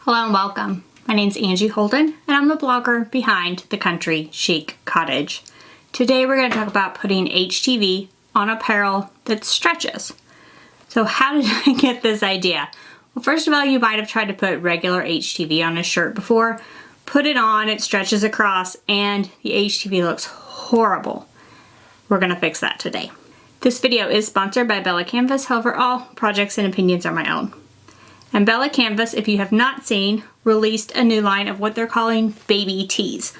Hello and welcome. My name's Angie Holden and I'm the blogger behind The Country Chic Cottage. Today we're going to talk about putting HTV on apparel that stretches. So how did I get this idea? Well, first of all, you might have tried to put regular HTV on a shirt before. Put it on, it stretches across, and the HTV looks horrible. We're going to fix that today. This video is sponsored by BELLA+CANVAS, however all projects and opinions are my own. And BELLA+CANVAS, if you have not seen, released a new line of what they're calling baby tees.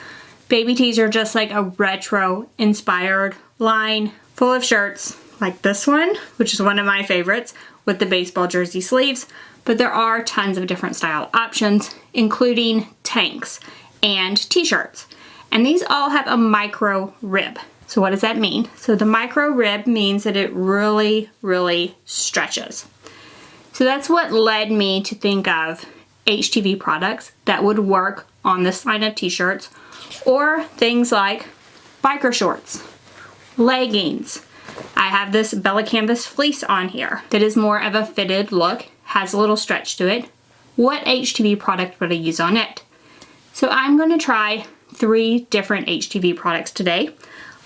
Baby tees are just like a retro inspired line full of shirts like this one, which is one of my favorites, with the baseball jersey sleeves. But there are tons of different style options, including tanks and t-shirts. And these all have a micro rib. So what does that mean? So the micro rib means that it really, really stretches. So that's what led me to think of HTV products that would work on this line of t-shirts, or things like biker shorts, leggings. I have this BELLA+CANVAS fleece on here that is more of a fitted look, has a little stretch to it. What HTV product would I use on it? So I'm going to try 3 different HTV products today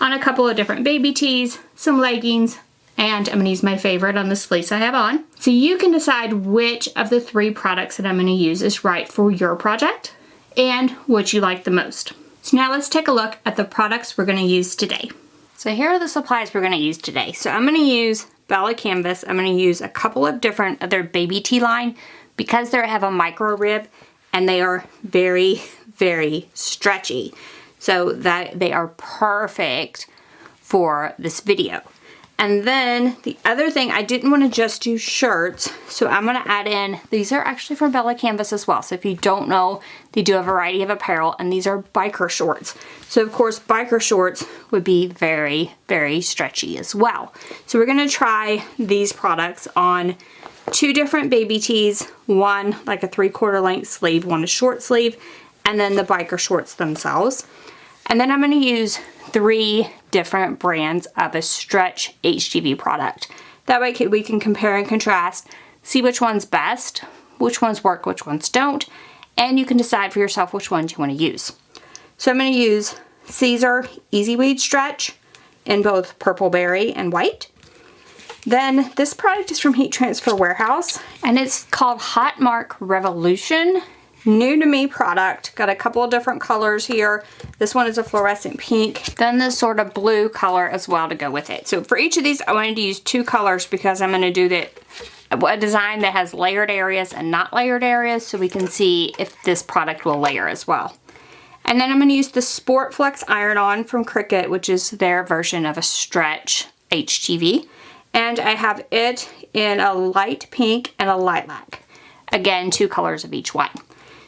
on a couple of different baby tees, some leggings, and I'm going to use my favorite on this fleece I have on. So you can decide which of the 3 products that I'm going to use is right for your project and what you like the most. So now let's take a look at the products we're going to use today. So here are the supplies we're going to use today. So I'm going to use BELLA+CANVAS. I'm going to use a couple of different of their baby tee line because they have a micro rib and they are very, very stretchy. So that they are perfect for this video. And then the other thing, I didn't want to just do shirts, so I'm going to add in, these are actually from BELLA+CANVAS as well. So if you don't know, they do a variety of apparel, and these are biker shorts. So of course, biker shorts would be very, very stretchy as well. So we're going to try these products on 2 different baby tees, one like a 3/4 length sleeve, one a short sleeve, and then the biker shorts themselves. And then I'm going to use 3 different brands of a stretch HTV product. That way we can compare and contrast, see which one's best, which ones work, which ones don't, and you can decide for yourself which ones you want to use. So I'm going to use Caesar Easy Weed Stretch in both purple berry and white. Then this product is from Heat Transfer Warehouse and it's called Hot Mark Revolution. New to me product. Got a couple of different colors here. This one is a fluorescent pink. Then this sort of blue color as well to go with it. So for each of these I wanted to use 2 colors because I'm going to do a design that has layered areas and not layered areas so we can see if this product will layer as well. And then I'm going to use the Sport Flex Iron-On from Cricut, which is their version of a stretch HTV. And I have it in a light pink and a lilac. Again, 2 colors of each one.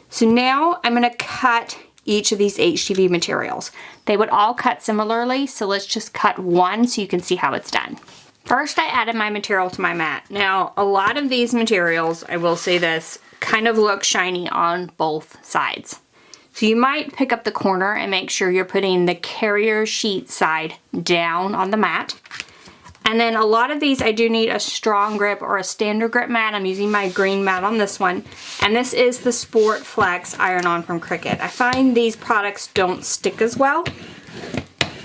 So now I'm going to cut each of these HTV materials. They would all cut similarly, so let's just cut one so you can see how it's done. First, I added my material to my mat. Now, a lot of these materials, I will say this, kind of look shiny on both sides. So you might pick up the corner and make sure you're putting the carrier sheet side down on the mat. And then a lot of these I do need a strong grip or a standard grip mat. I'm using my green mat on this one. And this is the Sport Flex Iron-On from Cricut. I find these products don't stick as well.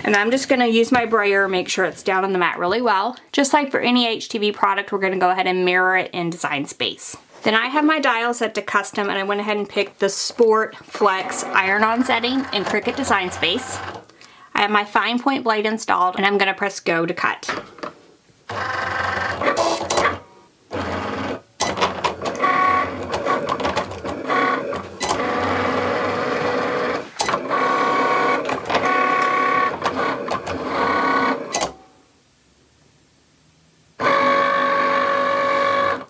And I'm just going to use my brayer, make sure it's down on the mat really well. Just like for any HTV product, we're going to go ahead and mirror it in Design Space. Then I have my dial set to custom and I went ahead and picked the Sport Flex Iron-On setting in Cricut Design Space. I have my fine point blade installed and I'm going to press go to cut.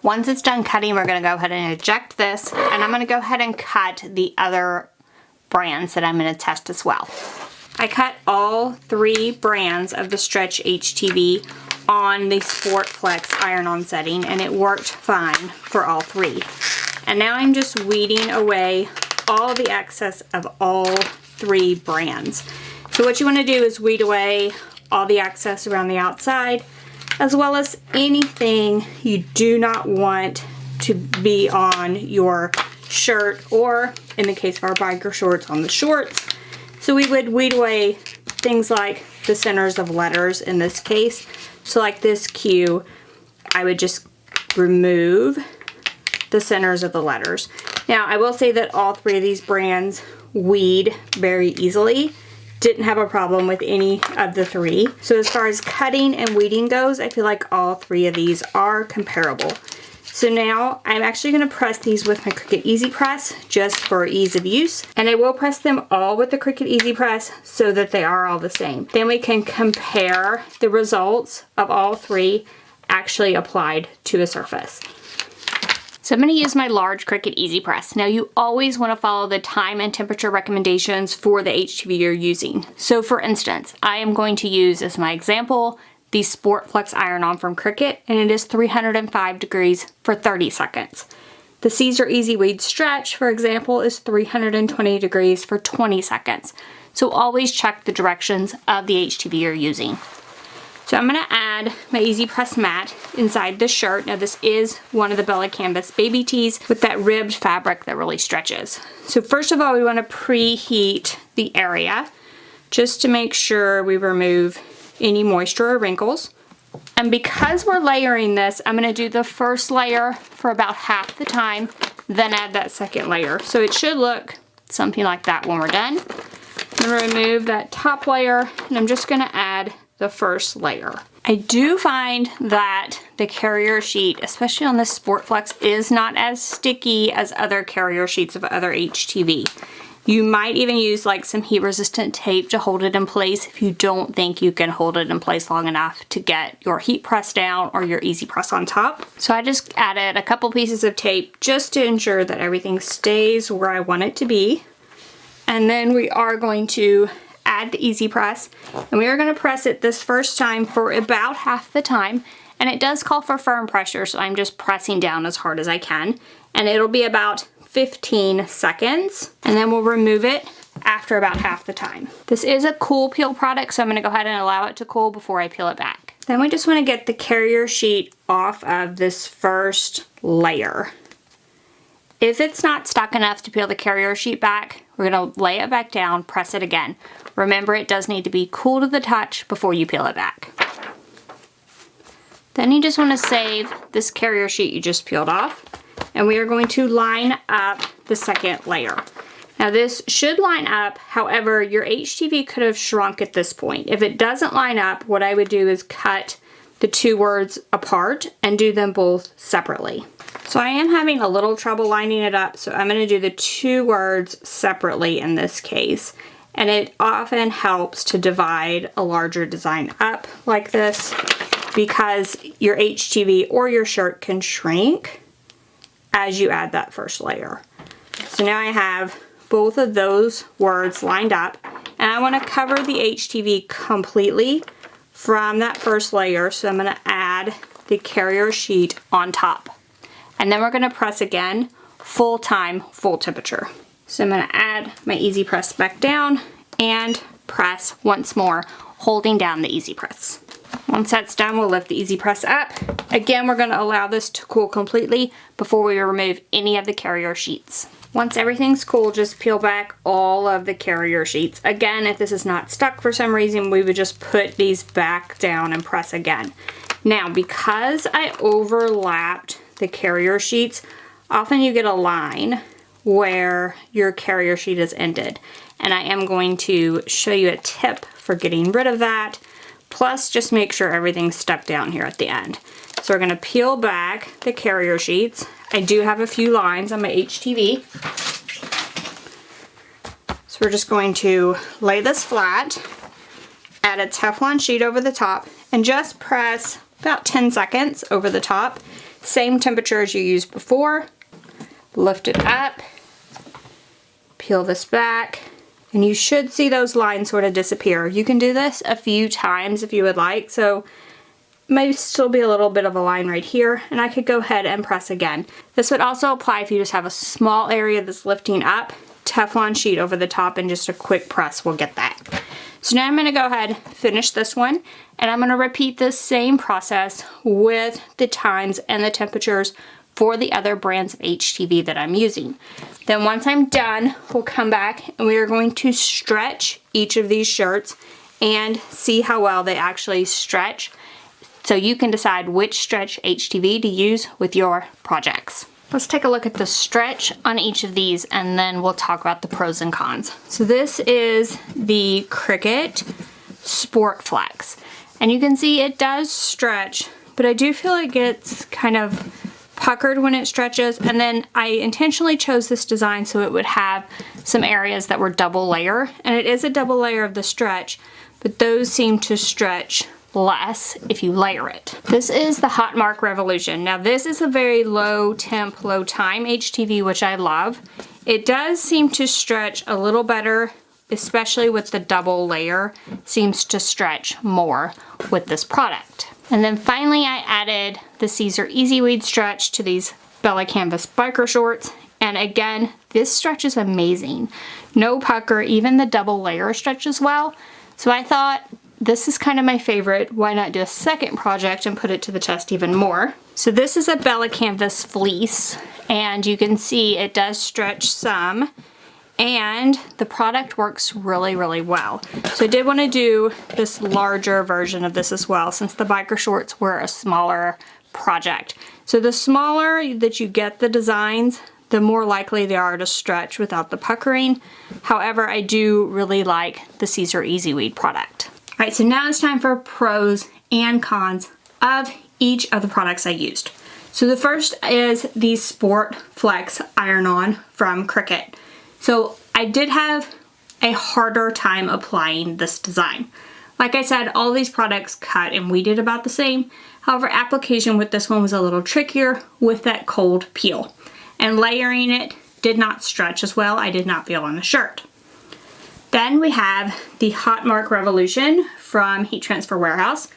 Once it's done cutting, we're going to go ahead and eject this, and I'm going to go ahead and cut the other brands that I'm going to test as well. I cut all 3 brands of the Stretch HTV on the Sport Flex Iron-On setting, and it worked fine for all 3. And now I'm just weeding away all the excess of all 3 brands. So what you want to do is weed away all the excess around the outside, as well as anything you do not want to be on your shirt, or in the case of our biker shorts, on the shorts. So we would weed away things like the centers of letters in this case. So like this Q, I would just remove the centers of the letters. Now I will say that all three of these brands weed very easily. Didn't have a problem with any of the three. So as far as cutting and weeding goes, I feel like all three of these are comparable. So now I'm actually going to press these with my Cricut Easy Press just for ease of use. And I will press them all with the Cricut Easy Press so that they are all the same. Then we can compare the results of all three actually applied to a surface. So I'm going to use my large Cricut Easy Press. Now you always want to follow the time and temperature recommendations for the HTV you're using. So for instance, I am going to use as my example the Sport Flex Iron-On from Cricut, and it is 305 degrees for 30 seconds. The Caesar Easy Weed Stretch, for example, is 320 degrees for 20 seconds. So always check the directions of the HTV you're using. So I'm going to add my Easy Press mat inside this shirt. Now this is one of the BELLA+CANVAS baby tees with that ribbed fabric that really stretches. So first of all, we want to preheat the area just to make sure we remove any moisture or wrinkles. And because we're layering this, I'm going to do the first layer for about half the time, then add that second layer. So it should look something like that when we're done. I'm going to remove that top layer, and I'm just going to add the first layer. I do find that the carrier sheet, especially on this Sport Flex, is not as sticky as other carrier sheets of other HTV. You might even use like some heat resistant tape to hold it in place if you don't think you can hold it in place long enough to get your heat press down or your Easy Press on top. So I just added a couple pieces of tape just to ensure that everything stays where I want it to be. And then we are going to add the Easy Press, and we are going to press it this first time for about half the time, and it does call for firm pressure, so I'm just pressing down as hard as I can, and it'll be about 15 seconds, and then we'll remove it after about half the time. This is a cool peel product, so I'm going to go ahead and allow it to cool before I peel it back. Then we just want to get the carrier sheet off of this first layer. If it's not stuck enough to peel the carrier sheet back, we're going to lay it back down, press it again. Remember, it does need to be cool to the touch before you peel it back. Then you just want to save this carrier sheet you just peeled off, and we are going to line up the second layer. Now this should line up, however, your HTV could have shrunk at this point. If it doesn't line up, what I would do is cut the two words apart and do them both separately. So I am having a little trouble lining it up, so I'm going to do the two words separately in this case. And it often helps to divide a larger design up like this because your HTV or your shirt can shrink as you add that first layer. So now I have both of those words lined up, and I want to cover the HTV completely from that first layer, so I'm going to add the carrier sheet on top. And then we're going to press again, full time, full temperature. So I'm going to add my Easy Press back down and press once more, holding down the Easy Press. Once that's done, we'll lift the Easy Press up. Again, we're going to allow this to cool completely before we remove any of the carrier sheets. Once everything's cool, just peel back all of the carrier sheets. Again, if this is not stuck for some reason, we would just put these back down and press again. Now, because I overlapped the carrier sheets, often you get a line where your carrier sheet is ended. And I am going to show you a tip for getting rid of that. Plus, just make sure everything's stuck down here at the end. So we're going to peel back the carrier sheets. I do have a few lines on my HTV. So we're just going to lay this flat, add a Teflon sheet over the top, and just press about 10 seconds over the top. Same temperature as you used before. Lift it up, peel this back, and you should see those lines sort of disappear. You can do this a few times if you would like, so maybe still be a little bit of a line right here, and I could go ahead and press again. This would also apply if you just have a small area that's lifting up. Teflon sheet over the top and just a quick press will get that. So now I'm going to go ahead, finish this one, and I'm going to repeat this same process with the times and the temperatures for the other brands of HTV that I'm using. Then once I'm done, we'll come back and we are going to stretch each of these shirts and see how well they actually stretch, so you can decide which stretch HTV to use with your projects. Let's take a look at the stretch on each of these and then we'll talk about the pros and cons. So this is the Cricut Sport Flex. And you can see it does stretch, but I do feel it gets kind of puckered when it stretches. And then I intentionally chose this design so it would have some areas that were double layer. And it is a double layer of the stretch, but those seem to stretch less if you layer it. This is the Hot Mark Revolution. Now this is a very low temp, low time HTV, which I love. It does seem to stretch a little better, especially with the double layer, seems to stretch more with this product. And then finally I added the Caesar Easy Weed stretch to these Bella Canvas biker shorts. And again, this stretch is amazing. No pucker, even the double layer stretches well. So I thought, this is kind of my favorite. Why not do a second project and put it to the test even more? So this is a Bella Canvas fleece, and you can see it does stretch some, and the product works really, really well. So I did want to do this larger version of this as well, since the biker shorts were a smaller project. So the smaller that you get the designs, the more likely they are to stretch without the puckering. However, I do really like the Caesar Easy Weed product. All right, so now it's time for pros and cons of each of the products I used. So the first is the Sport Flex Iron-On from Cricut. So I did have a harder time applying this design. Like I said, all these products cut and weeded about the same. However, application with this one was a little trickier with that cold peel. And layering it did not stretch as well. I did not feel on the shirt. Then we have the Hot Mark Revolution from Heat Transfer Warehouse.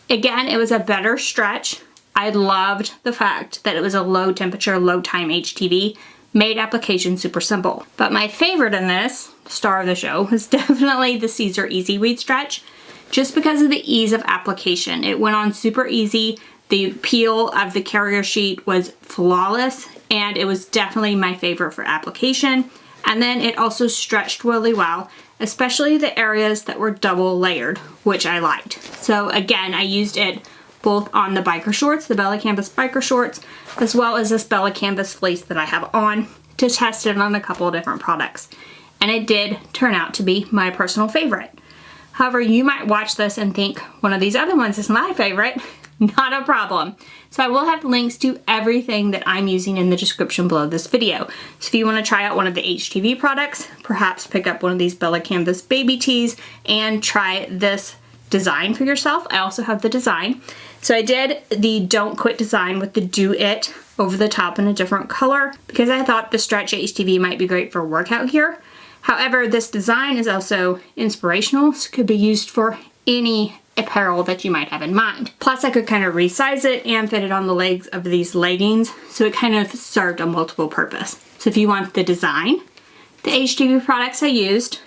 Again, it was a better stretch. I loved the fact that it was a low temperature, low time HTV, made application super simple. But my favorite in this, star of the show, was definitely the Caesar Easy Weed stretch, just because of the ease of application. It went on super easy. The peel of the carrier sheet was flawless, and it was definitely my favorite for application. And then it also stretched really well, especially the areas that were double layered, which I liked. So again, I used it both on the biker shorts, the Bella Canvas biker shorts, as well as this Bella Canvas fleece that I have on, to test it on a couple of different products. And it did turn out to be my personal favorite. However, you might watch this and think one of these other ones is my favorite. Not a problem. So I will have links to everything that I'm using in the description below this video. So if you want to try out one of the HTV products, perhaps pick up one of these Bella Canvas baby tees and try this design for yourself. I also have the design. So I did the Don't Quit design with the Do It over the top in a different color because I thought the stretch HTV might be great for workout gear. However, this design is also inspirational, so it could be used for any apparel that you might have in mind. Plus I could kind of resize it and fit it on the legs of these leggings, so it kind of served a multiple purpose. So if you want the design, the HTV products I used,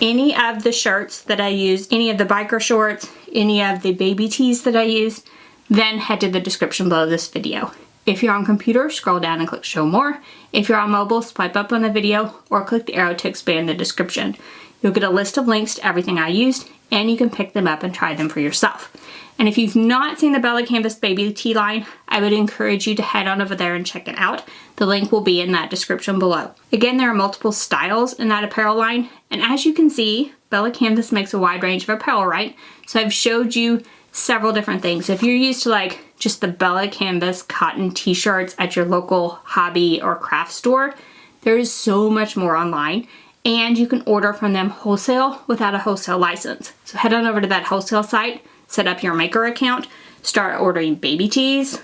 any of the shirts that I used, any of the biker shorts, any of the baby tees that I used, then head to the description below this video. If you're on computer, scroll down and click show more. If you're on mobile, swipe up on the video or click the arrow to expand the description. You'll get a list of links to everything I used, and you can pick them up and try them for yourself. And if you've not seen the Bella Canvas baby tee line, I would encourage you to head on over there and check it out. The link will be in that description below. Again, there are multiple styles in that apparel line, and as you can see, Bella Canvas makes a wide range of apparel, right? So I've showed you several different things. If you're used to like just the Bella Canvas cotton t-shirts at your local hobby or craft store, there is so much more online. And you can order from them wholesale without a wholesale license. So head on over to that wholesale site, set up your maker account, start ordering baby tees,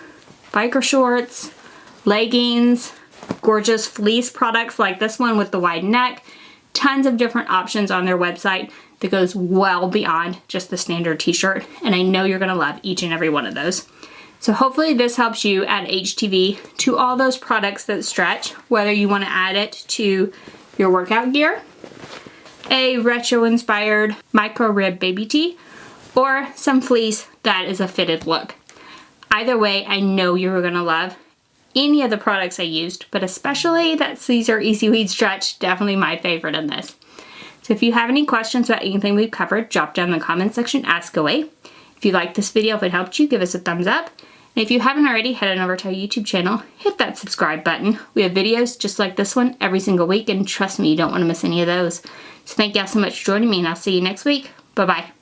biker shorts, leggings, gorgeous fleece products like this one with the wide neck, tons of different options on their website that goes well beyond just the standard t-shirt. And I know you're gonna love each and every one of those. So hopefully this helps you add HTV to all those products that stretch, whether you wanna add it to your workout gear, a retro-inspired micro-rib baby tee, or some fleece that is a fitted look. Either way, I know you're gonna love any of the products I used, but especially that Caesar Easy Weed Stretch, definitely my favorite in this. So if you have any questions about anything we've covered, drop down in the comment section, ask away. If you liked this video, if it helped you, give us a thumbs up. And if you haven't already, head on over to our YouTube channel, hit that subscribe button. We have videos just like this one every single week, and trust me, you don't want to miss any of those. So thank y'all so much for joining me, and I'll see you next week. Bye-bye.